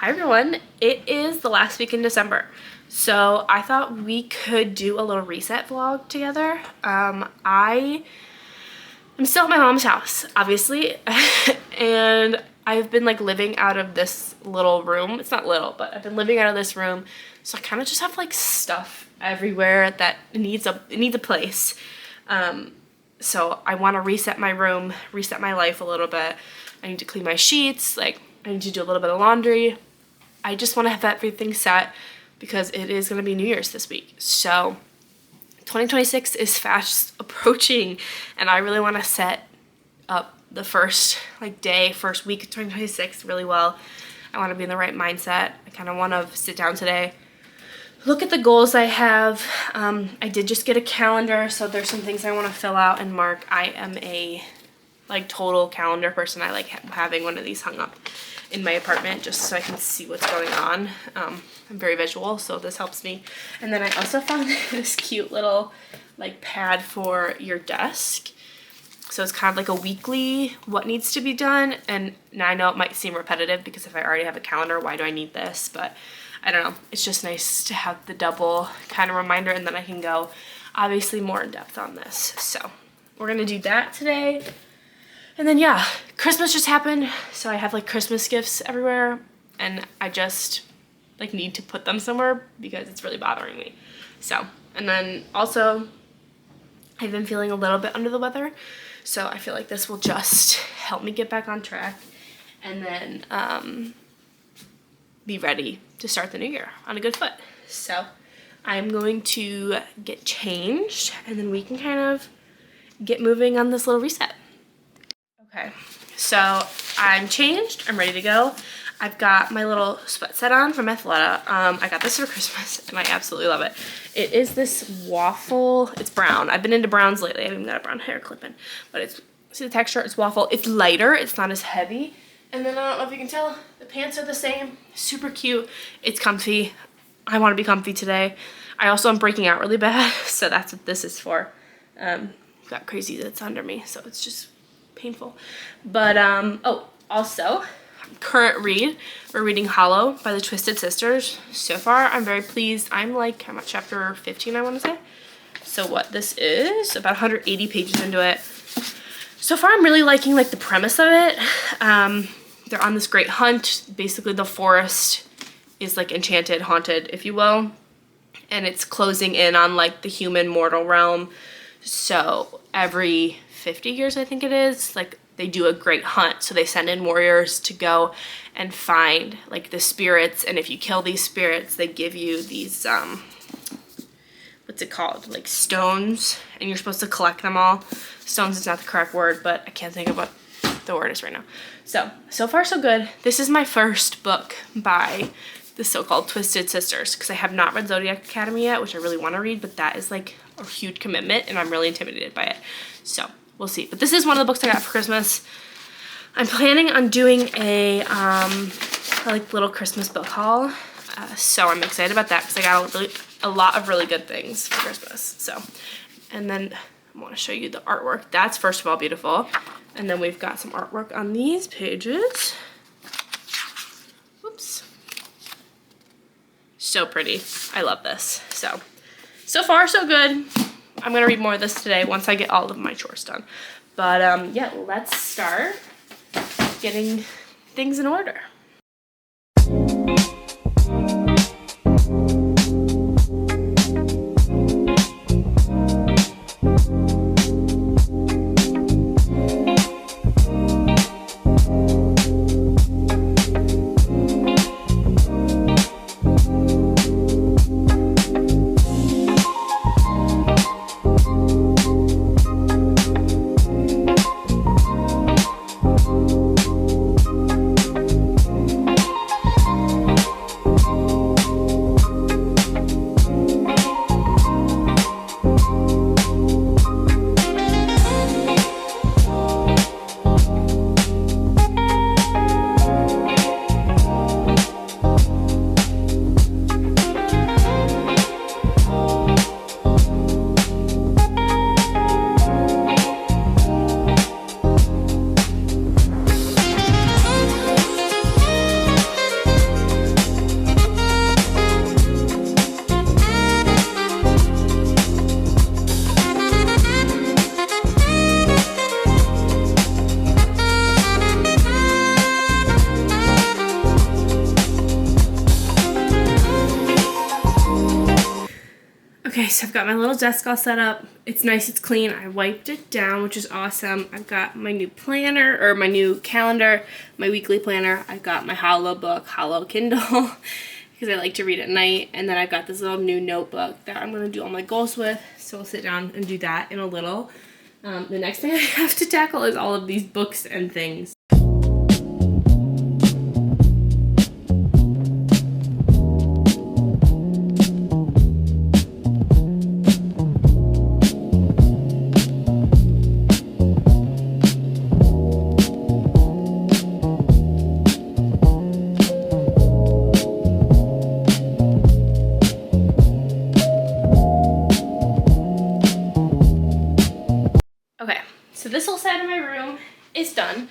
Hi everyone, it is the last week in December, so I thought we could do a little reset vlog together. I am still at my mom's house, obviously, and I've been like living out of this little room. It's not little, but I've been living out of this room, so I kind of just have like stuff everywhere that needs a place. So I want to reset my room, reset my life a little bit. I need to clean my sheets, like I need to do a little bit of laundry. I just want to have everything set because it is going to be New Year's this week. So 2026 is fast approaching, and I really want to set up the first week of 2026 really well. I want to be in the right mindset. I kind of want to sit down today, look at the goals I have. I did just get a calendar, so there's some things I want to fill out and mark. I am a total calendar person. I like having one of these hung up in my apartment just so I can see what's going on. I'm very visual, so this helps me. And then I also found this cute little pad for your desk. So it's kind of like a weekly what needs to be done. And now I know it might seem repetitive because if I already have a calendar, why do I need this? But I don't know. It's just nice to have the double kind of reminder, and then I can go obviously more in depth on this. So we're gonna do that today. And then yeah, Christmas just happened, so I have Christmas gifts everywhere, and I just need to put them somewhere because it's really bothering me. So, and then also I've been feeling a little bit under the weather, so I feel like this will just help me get back on track and then be ready to start the new year on a good foot. So I'm going to get changed, and then we can kind of get moving on this little reset. Okay, so I'm changed, I'm ready to go. I've got my little sweat set on from Athleta. I got this for Christmas and I absolutely love it. It is this waffle, it's brown. I've been into browns lately. I haven't even got a brown hair clip in, but see the texture, it's waffle. It's lighter, it's not as heavy. And then I don't know if you can tell, the pants are the same, super cute. It's comfy. I want to be comfy today. I also am breaking out really bad, so that's what this is for. Got crazy that's under me, so it's just painful. But oh, also current read, we're reading Hallow by the Twisted Sisters. So far I'm very pleased. I'm I'm at chapter 15, I want to say. So what this is, about 180 pages into it. So far I'm really liking the premise of it. They're on this great hunt. Basically the forest is enchanted, haunted, if you will, and it's closing in on the human mortal realm. So every 50 years, I think it is, they do a great hunt. So they send in warriors to go and find the spirits, and if you kill these spirits, they give you these what's it called, stones, and you're supposed to collect them all. Stones is not the correct word, but I can't think of what the word is right now. So far so good. This is my first book by the so-called Twisted Sisters, because I have not read Zodiac Academy yet, which I really want to read, but that is a huge commitment and I'm really intimidated by it. So we'll see. But this is one of the books I got for Christmas. I'm planning on doing a little Christmas book haul. So I'm excited about that because I got a lot of really good things for Christmas. So, and then I want to show you the artwork. That's first of all beautiful. And then we've got some artwork on these pages. Whoops. So pretty. I love this. So far so good. I'm gonna read more of this today once I get all of my chores done. But yeah, let's start getting things in order. Okay, so I've got my little desk all set up. It's nice, it's clean. I wiped it down, which is awesome. I've got my new planner, or my new calendar, my weekly planner. I've got my Hallow book, Hallow Kindle, because I like to read at night. And then I've got this little new notebook that I'm going to do all my goals with. So we'll sit down and do that in a little. The next thing I have to tackle is all of these books and things. So this whole side of my room is done.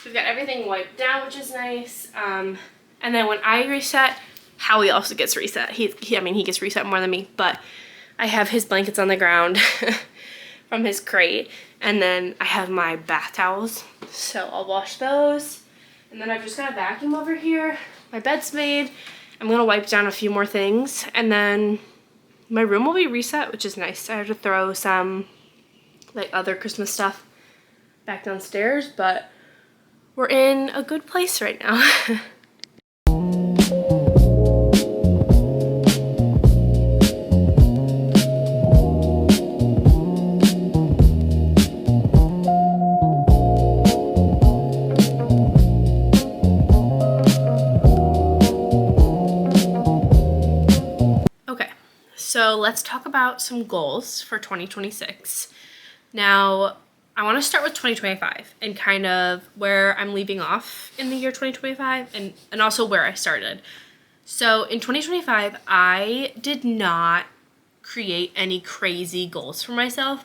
We've got everything wiped down, which is nice. And then when I reset, Howie also gets reset. He gets reset more than me, but I have his blankets on the ground from his crate. And then I have my bath towels, so I'll wash those. And then I've just got a vacuum over here. My bed's made. I'm gonna wipe down a few more things, and then my room will be reset, which is nice. I have to throw some like other Christmas stuff back downstairs, but we're in a good place right now. Okay, so let's talk about some goals for 2026. Now, I want to start with 2025 and kind of where I'm leaving off in the year 2025 and also where I started. So in 2025, I did not create any crazy goals for myself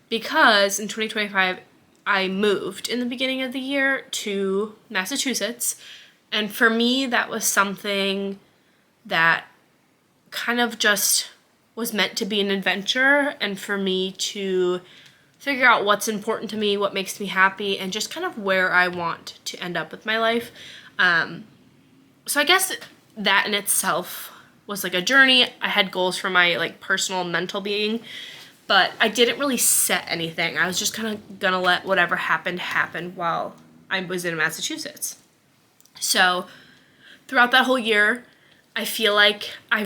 because in 2025, I moved in the beginning of the year to Massachusetts. And for me, that was something that kind of just was meant to be an adventure, and for me to figure out what's important to me, what makes me happy, and just kind of where I want to end up with my life. So I guess that in itself was like a journey. I had goals for my like personal mental being, but I didn't really set anything. I was just kind of gonna let whatever happened happen while I was in Massachusetts. So throughout that whole year, I feel like I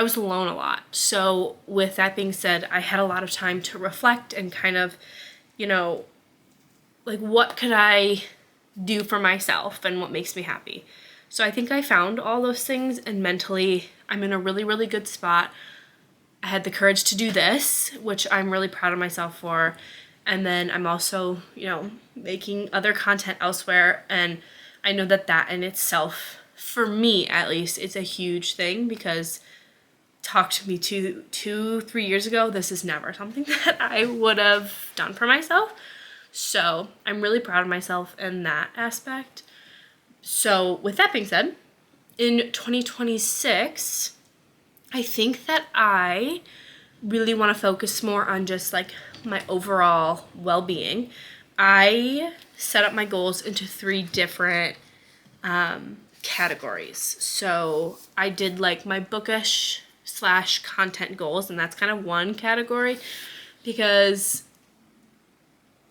was alone a lot. So with that being said, I had a lot of time to reflect and kind of, like what could I do for myself and what makes me happy. So I think I found all those things, and mentally I'm in a really, really good spot. I had the courage to do this, which I'm really proud of myself for. And then I'm also, making other content elsewhere. And I know that in itself, for me at least, it's a huge thing, because talk to me 3 years ago, this is never something that I would have done for myself. So I'm really proud of myself in that aspect. So with that being said, in 2026, I think that I really want to focus more on just like my overall well-being. I set up my goals into 3 different categories. So I did like my bookish / content goals, and that's kind of one category, because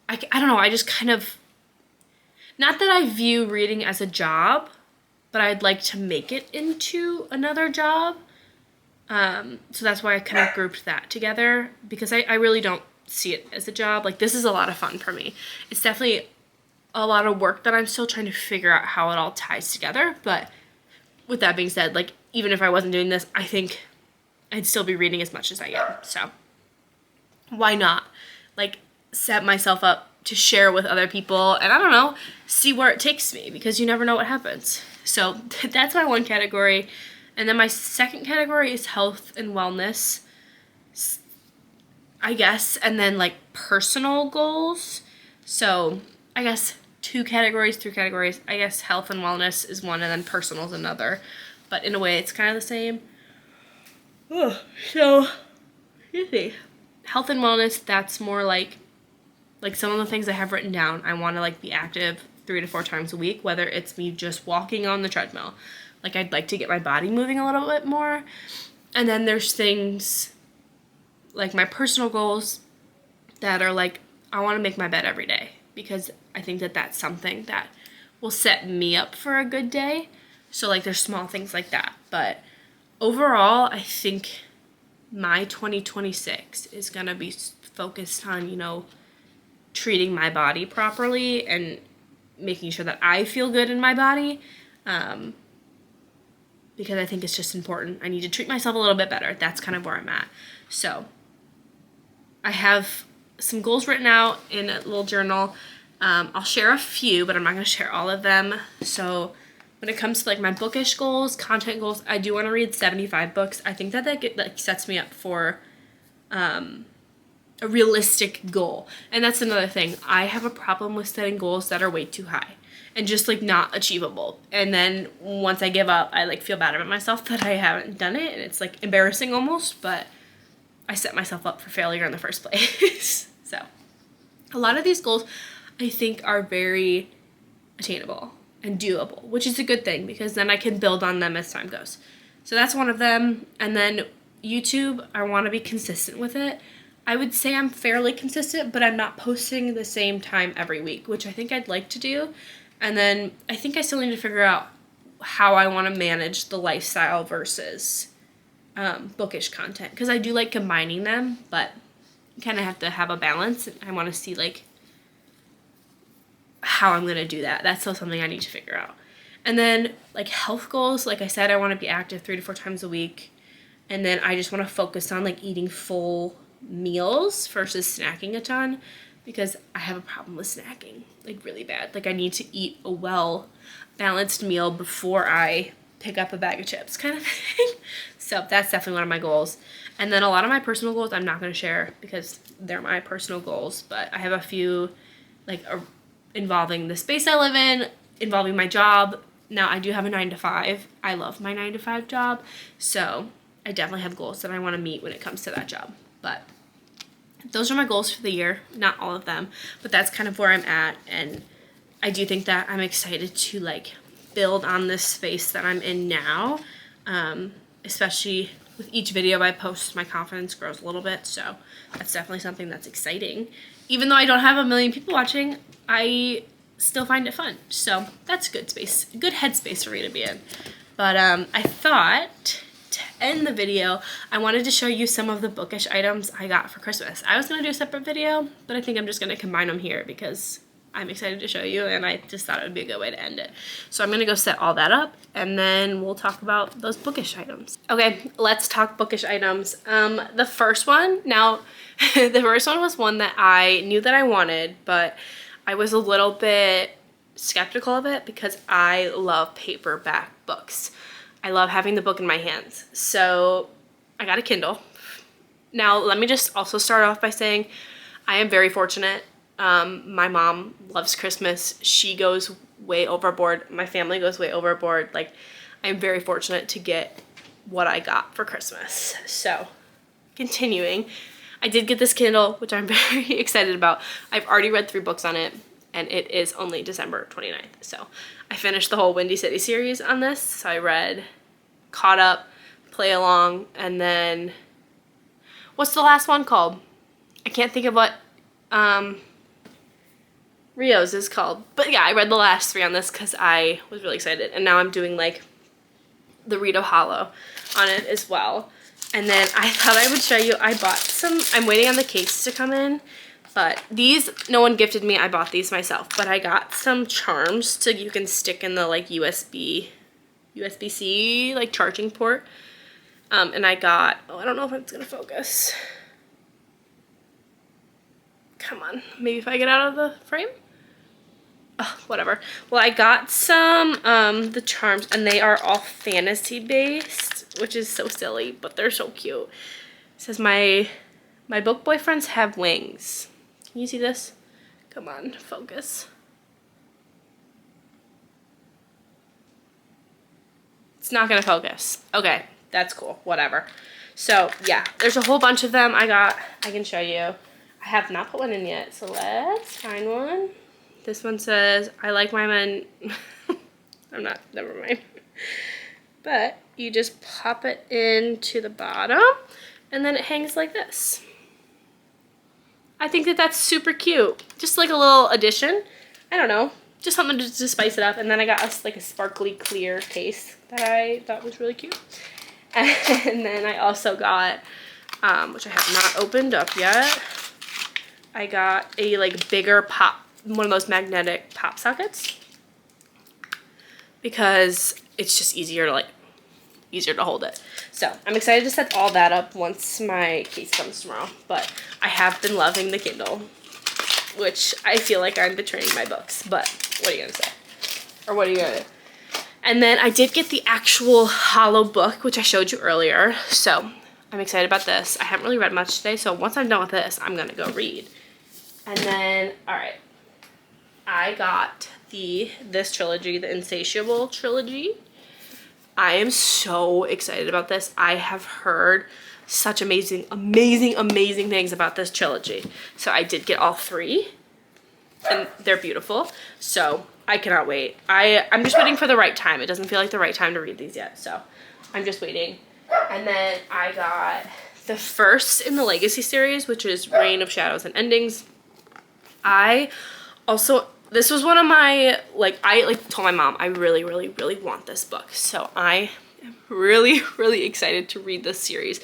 I don't know, I just kind of, not that I view reading as a job, but I'd like to make it into another job. So that's why I kind of grouped that together, because I really don't see it as a job. Like, this is a lot of fun for me. It's definitely a lot of work that I'm still trying to figure out how it all ties together. But with that being said, like, even if I wasn't doing this, I think I'd still be reading as much as I am. So why not, like, set myself up to share with other people, and I don't know, see where it takes me, because you never know what happens. So that's my one category. And then my second category is health and wellness, I guess, and then like personal goals. So I guess 3 categories. I guess health and wellness is one, and then personal is another. But in a way, it's kind of the same. So, excuse me. Health and wellness, that's more like some of the things I have written down. I want to like be active 3 to 4 times a week, whether it's me just walking on the treadmill. Like, I'd like to get my body moving a little bit more. And then there's things like my personal goals that are like, I want to make my bed every day, because I think that that's something that will set me up for a good day. So like there's small things like that. But overall, I think my 2026 is going to be focused on, you know, treating my body properly and making sure that I feel good in my body. Because I think it's just important. I need to treat myself a little bit better. That's kind of where I'm at. So I have some goals written out in a little journal. I'll share a few, but I'm not going to share all of them. So when it comes to like my bookish goals, content goals, I do want to read 75 books. I think that like sets me up for a realistic goal. And that's another thing. I have a problem with setting goals that are way too high and just like not achievable. And then once I give up, I like feel bad about myself that I haven't done it, and it's like embarrassing almost, but I set myself up for failure in the first place. So a lot of these goals I think are very attainable and doable, which is a good thing because then I can build on them as time goes. So that's one of them. And then YouTube, I want to be consistent with it. I would say I'm fairly consistent, but I'm not posting the same time every week, which I think I'd like to do. And then I think I still need to figure out how I want to manage the lifestyle versus bookish content, because I do like combining them, but you kind of have to have a balance. I want to see like how I'm going to do that. That's still something I need to figure out. And then like health goals, like I said, I want to be active 3 to 4 times a week. And then I just want to focus on like eating full meals versus snacking a ton, because I have a problem with snacking like really bad. Like I need to eat a well balanced meal before I pick up a bag of chips kind of thing. So that's definitely one of my goals. And then a lot of my personal goals I'm not going to share because they're my personal goals, but I have a few like involving the space I live in, involving my job. Now I do have a 9-to-5. I love my 9-to-5 job. So I definitely have goals that I want to meet when it comes to that job. But those are my goals for the year. Not all of them, but that's kind of where I'm at. And I do think that I'm excited to like build on this space that I'm in now. Especially with each video I post, my confidence grows a little bit. So that's definitely something that's exciting. Even though I don't have a million people watching, I still find it fun. So that's good space, good headspace for me to be in. But I thought to end the video, I wanted to show you some of the bookish items I got for Christmas. I was going to do a separate video, but I think I'm just going to combine them here because I'm excited to show you, and I just thought it would be a good way to end it. So I'm going to go set all that up, and then we'll talk about those bookish items. Okay, let's talk bookish items. The first one, now, the first one was one that I knew that I wanted, but I was a little bit skeptical of it because I love paperback books. I love having the book in my hands. So I got a Kindle. Now, let me just also start off by saying I am very fortunate. My mom loves Christmas. She goes way overboard. My family goes way overboard. Like, I'm very fortunate to get what I got for Christmas. So, continuing, I did get this Kindle, which I'm very excited about. I've already read 3 books on it, and it is only December 29th. So, I finished the whole Windy City series on this. So, I read, caught up, play along, and then, what's the last one called? I can't think of what, Rio's is called. But yeah, I read the last 3 on this because I was really excited. And now I'm doing like the read of Hallow on it as well. And then I thought I would show you, I bought some, I'm waiting on the case to come in. But these, no one gifted me, I bought these myself. But I got some charms to, you can stick in the like USB-C like charging port. And I got, oh, I don't know if it's gonna focus. Come on, maybe if I get out of the frame? Oh, whatever. Well, I got some, the charms, and they are all fantasy-based, which is so silly, but they're so cute. It says, my book boyfriends have wings. Can you see this? Come on, focus. It's not gonna focus. Okay, that's cool, whatever. So, yeah, there's a whole bunch of them I can show you. I have not put one in yet, so let's find one. This one says, I like my men. I'm not, never mind. but you just pop it into the bottom and then it hangs like this. I think that that's super cute. Just like a little addition. I don't know, just something to spice it up. And then I got us like a sparkly clear case that I thought was really cute. And then I also got, which I have not opened up yet, I got a like bigger pop, one of those magnetic pop sockets, because it's just easier to hold it. So I'm excited to set all that up once my case comes tomorrow. But I have been loving the Kindle, which I feel like I'm betraying my books, but what are you gonna say? Or what are you gonna do? And then I did get the actual Hallow book, which I showed you earlier. So I'm excited about this. I haven't really read much today, so once I'm done with this, I'm gonna go read. And then, all right, I got this trilogy, the Insatiable trilogy. I am so excited about this. I have heard such amazing things about this trilogy. So I did get all 3, and they're beautiful. So I cannot wait. I'm just waiting for the right time. It doesn't feel like the right time to read these yet, so I'm just waiting. And then I got the first in the Legacy series, which is Reign of Shadows and Endings. This was one of my, I told my mom, I really want this book. So I am really excited to read this series,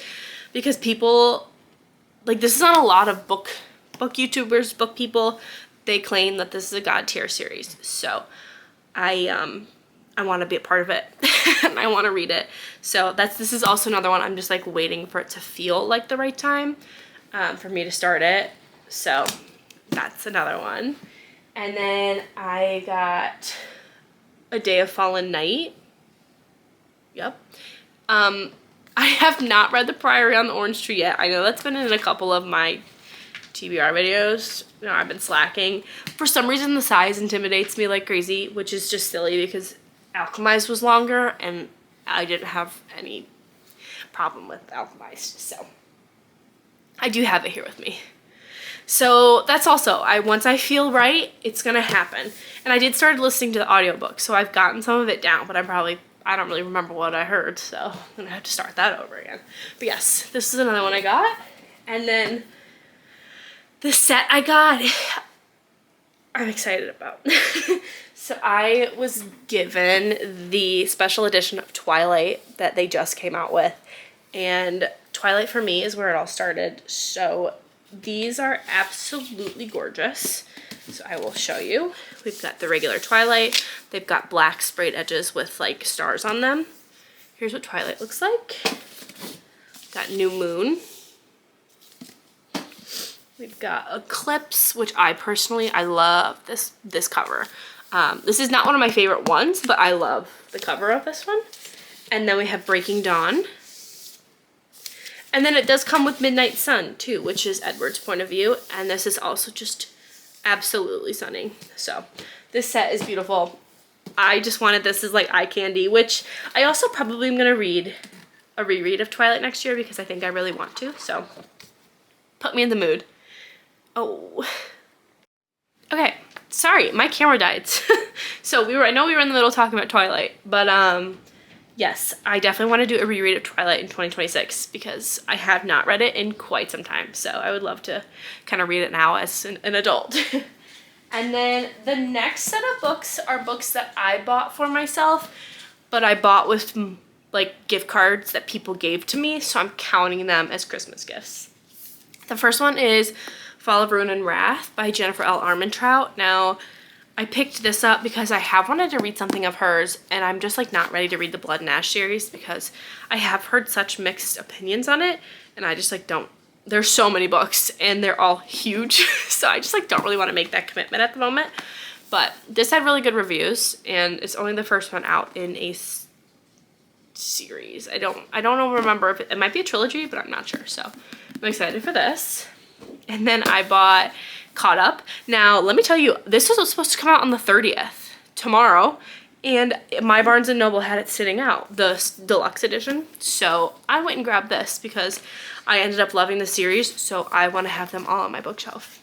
because people, this is on a lot of book YouTubers, book people. They claim that this is a God tier series. So I want to be a part of it and I want to read it. So this is also another one. I'm just waiting for it to feel like the right time for me to start it. So that's another one. And then I got A Day of Fallen Night. Yep. I have not read The Priory on the Orange Tree yet. I know that's been in a couple of my TBR videos. You know, I've been slacking. For some reason, the size intimidates me like crazy, which is just silly because Alchemized was longer and I didn't have any problem with Alchemized. So I do have it here with me. So that's also, once I feel right, it's gonna happen. And I did start listening to the audiobook, so I've gotten some of it down, but I don't really remember what I heard, so I'm gonna have to start that over again. But yes, this is another one I got. And then the set I got, I'm excited about. So I was given the special edition of Twilight that they just came out with. And Twilight for me is where it all started. So these are absolutely gorgeous. So I will show you. We've got the regular Twilight. They've got black sprayed edges with stars on them. Here's what Twilight looks like. Got New Moon. We've got Eclipse, which I love this cover. This is not one of my favorite ones, but I love the cover of this one. And then we have Breaking Dawn. And then it does come with Midnight Sun too, which is Edward's point of view. And this is also just absolutely stunning. So this set is beautiful. I just wanted this as eye candy, which I also probably am going to read a reread of Twilight next year because I think I really want to. So put me in the mood. Oh. Okay. Sorry, my camera died. So I know we were in the middle talking about Twilight, but yes, I definitely want to do a reread of Twilight in 2026 because I have not read it in quite some time. So I would love to kind of read it now as an adult. And then the next set of books are books that I bought for myself, but I bought with gift cards that people gave to me. So I'm counting them as Christmas gifts. The first one is Fall of Ruin and Wrath by Jennifer L. Armentrout. Now, I picked this up because I have wanted to read something of hers, and I'm just not ready to read the Blood and Ash series because I have heard such mixed opinions on it, and I just don't. There's so many books, and they're all huge, so I just don't really want to make that commitment at the moment. But this had really good reviews, and it's only the first one out in a series. I don't remember if it might be a trilogy, but I'm not sure. So I'm excited for this. And then I bought Caught Up. Now, let me tell you, this was supposed to come out on the 30th, tomorrow, and my Barnes & Noble had it sitting out, the deluxe edition. So I went and grabbed this because I ended up loving the series, so I want to have them all on my bookshelf.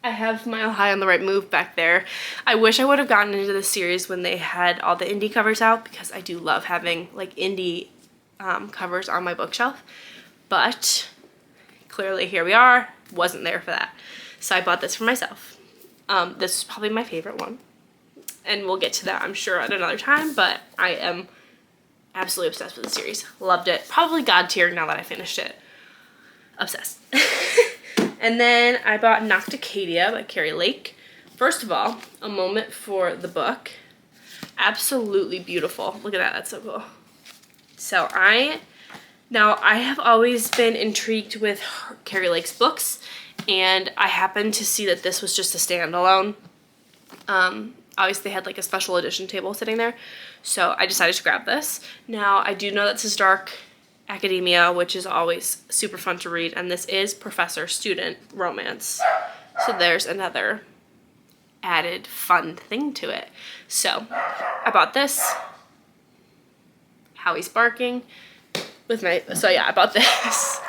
I have Mile High on the Right Move back there. I wish I would have gotten into this series when they had all the indie covers out, because I do love having like indie covers on my bookshelf. But clearly here we are, wasn't there for that. So I bought this for myself. This is probably my favorite one. And we'll get to that, I'm sure, at another time, but I am absolutely obsessed with the series. Loved it. Probably God tier now that I finished it. Obsessed. And then I bought Nocticadia by Keri Leigh. First of all, a moment for the book. Absolutely beautiful. Look at that, that's so cool. So I have always been intrigued with Keri Leigh's books, and I happened to see that this was just a standalone. Obviously they had like a special edition table sitting there, so I decided to grab this. Now I do know that's his dark academia, which is always super fun to read, and this is professor-student romance, so there's another added fun thing to it. So I bought this. Howie's barking with my, so yeah, I bought this.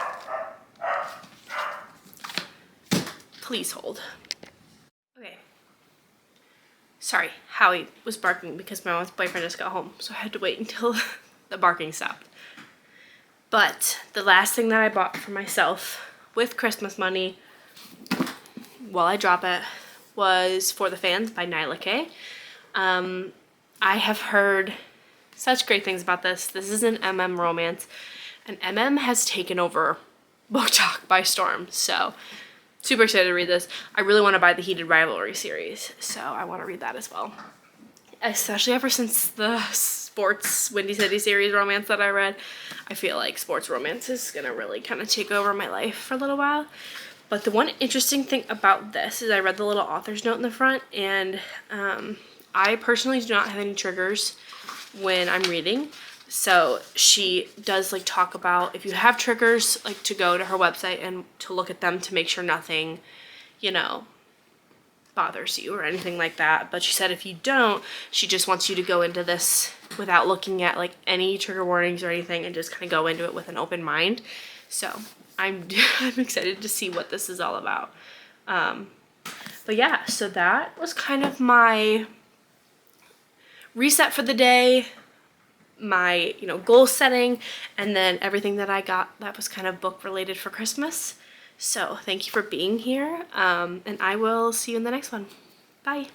Please hold. Okay. Sorry, Howie was barking because my mom's boyfriend just got home, so I had to wait until the barking stopped. But the last thing that I bought for myself with Christmas money, while I drop it, was For the Fans by Nyla K. I have heard such great things about this. This is an MM romance, and MM has taken over Book Talk by storm, so super excited to read this. I really want to buy the Heated Rivalry series, so I want to read that as well. Especially ever since the sports Windy City series romance that I read. I feel like sports romance is going to really kind of take over my life for a little while. But the one interesting thing about this is I read the little author's note in the front, and I personally do not have any triggers when I'm reading. So she does like talk about if you have triggers, like to go to her website and to look at them to make sure nothing, you know, bothers you or anything like that. But she said if you don't, she just wants you to go into this without looking at like any trigger warnings or anything, and just kind of go into it with an open mind. So I'm excited to see what this is all about. But yeah, so that was kind of my reset for the day, my, you know, goal setting, and then everything that I got that was kind of book related for Christmas. So thank you for being here, and I will see you in the next one. Bye.